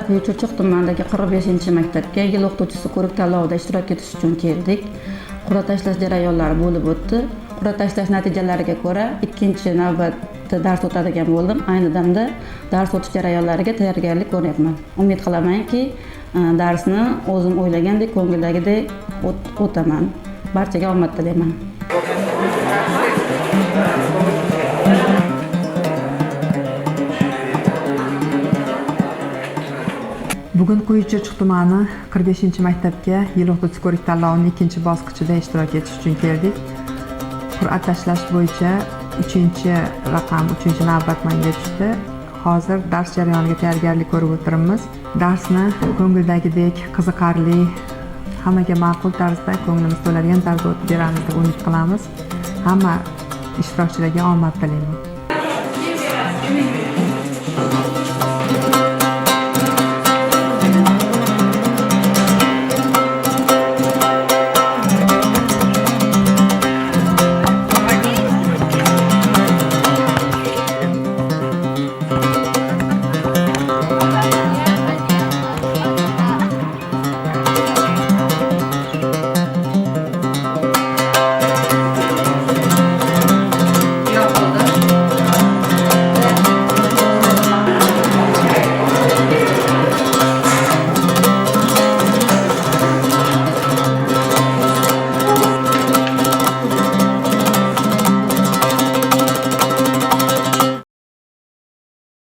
Quyuchirchiq tumanidagi 45-maktabga yil o'qituvchisi ko'rik tanlovida ishtirok etish uchun keldik. Qur'a tashlash jarayonlari bo'lib o'tdi. Qur'a tashlash natijalariga ko'ra ikkinchi navbatda dars o'tadigan bo'ldim. Ayni damda dars o'tish jarayonlariga tayyorgarlik ko'ryapman. Umid qilamanki, darsni o'zim o'ylagandek, ko'ngildagidek o'taman. Barchaga omad tilayman. Bugun Quyuchirchiq tumani 45-maktabga yil o'qituvchisi ko'rik tanlovining ikkinchi bosqichida ishtirok etish uchun keldik. Qur'a tashlash bo'yicha 3-raqam 3-navbat menga tushdi. Hozir dars jarayoniga tayyorgarlik ko'rib o'tiribmiz. Darsni ko'ngildagidek qiziqarli, hammaga ma'qul tarzda, ko'nglimiz to'ladigan tarzda o'tib beramiz deb umid qilamiz. Hamma ishtirokchilarga omad tilayman.